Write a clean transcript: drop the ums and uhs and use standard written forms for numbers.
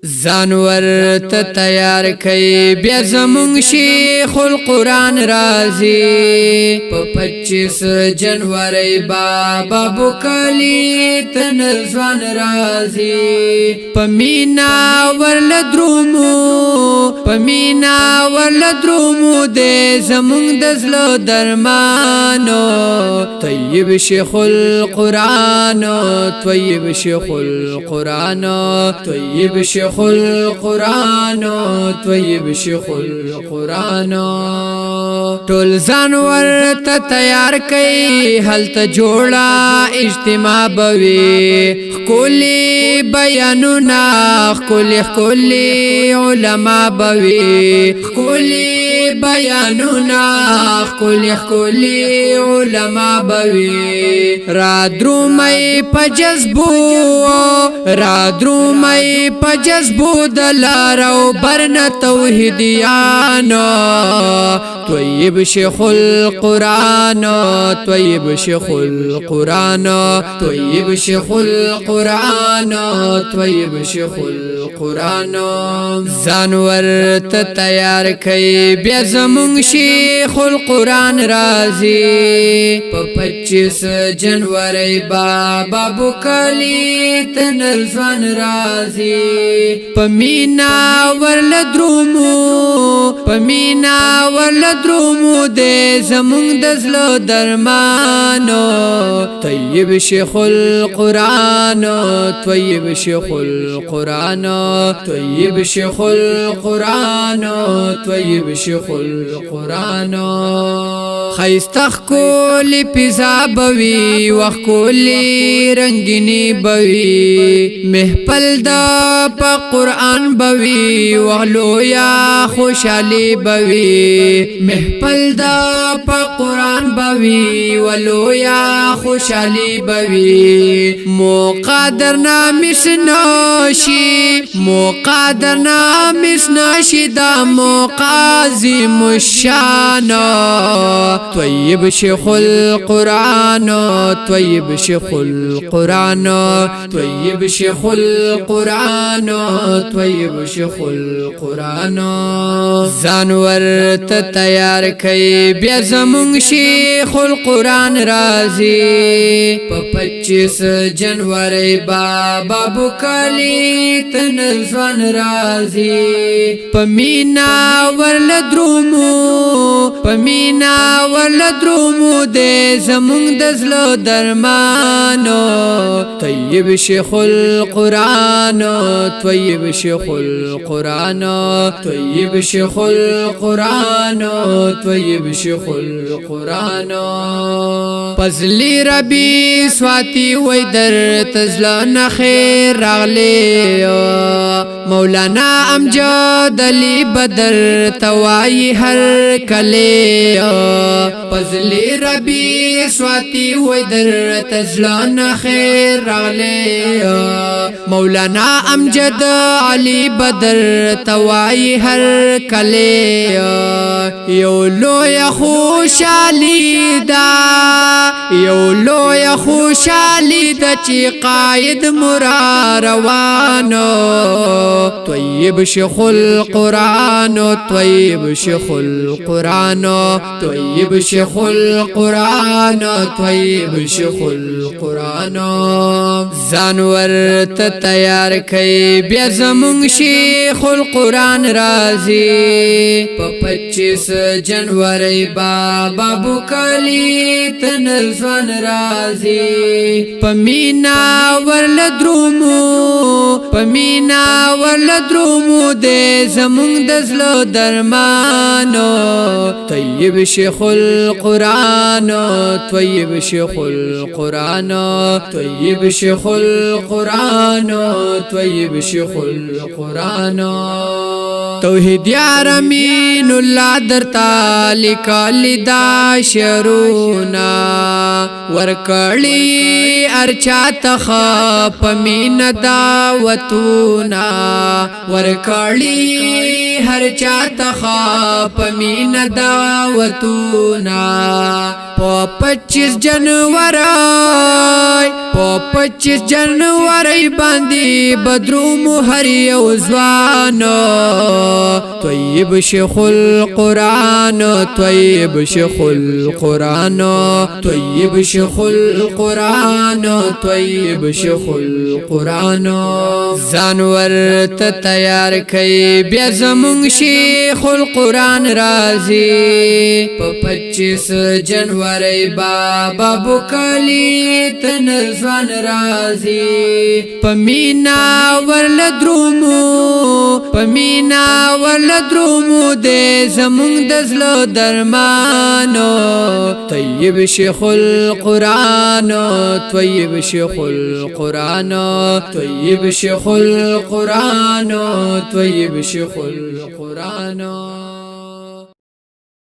زانور ته تیار کئ بیا زمونږ شیخ القرآن رازی په 25 جنوري بابا بوکلی تن ځوان رازی پمینا ورل درومو دې زمونږ د زلو درمانو طیب شیخ القرآن طیب شیخ القرآن طیب شیخ القرآن طیب شیخ القرآن ټول ځانور ته تیار کئ هلته جوړه اجتماع بوي خولي بیانونه خولي علما بوي خولي بیانونه خولي علما بوي را درومي په جذبو دلارو برن توحیدیانو طیب شیخ القرآن طیب شیخ القرآن طیب شیخ القرآن طیب شیخ القرآن زانور ته تیار کئ بیا زمونږ شیخ القرآن رازی په 25 جنوري بابا بوکلی تن ځوان رازی پمینا ورل درومو دې زمونږ د زلو درمانو طیب شیخ القرآن طیب شیخ القرآن طیب شیخ القرآن طیب شیخ القرآن خیستخ کولی پیزا بوي وخ کولی رنگینی بوي محفل دا پا قرآن بوي وغلو یا خوشحالی بوي محفل دا پا قرآن بوي ولو یا خوشحالی بوي مقادر نامس ناشی دا مقازم الشان طیب شیخ القرآن طیب شیخ القرآن طیب شیخ القرآن طیب شیخ القرآن زانور ته تیار کئ بیا زمونږ شیخ القرآن رازی په 25 جنوري بابا بوکلی تن ځوان رازی پمینا ورل درومو دې زمونږ د زلو درمانو طیب شیخ القرآن طیب شیخ القرآن طیب شیخ القرآن طیب شیخ القرآن پزلی ربی سواتی وی در تزلان خیر راغلی مولانا امجد علی بدر توائی هر کلی پزلی ربی سواتی وی در تزلان خیر راغلی مولانا امجد علی بدر توائی هر کلی یو لوی خوشالی دا چی قائد مرا روانو طیب شیخ القرآن طیب شیخ القرآن طیب شیخ القرآن طیب شیخ القرآن زانور ته تیار کئ بیا زمونږ شیخ القرآن رازی په 25 جنوري بابا بوکلی تن ځوان رازی پمینا ورل درومو دې زمونږ د زلو درمانو طیب شیخ القرآن طیب شیخ القرآن طیب شیخ القرآن طیب شیخ القرآن توحید یار امین الله درتا لیکلی دا شرونا ورکړی ارچا تخ پمین دعوتونا ورکړی هر چا تخ پمین دعوتونا په 25 جنوري په 25 جنوري باندې بدروم هر یو ځوان طيب شيخ القرآن طيب شيخ القرآن طيب شيخ القرآن طيب شيخ القرآن زانور ته تیار کئ بیا زمون شیخ القرآن رازی په 25 جنوري بابا بوکلی تنزوان رازی پمینا ورل درومو پمینا ورل درومو دے زمون دزلو درمانو طيب شيخ القرآن طيب شيخ القرآن طيب شيخ القرآن طيب شيخ القرآن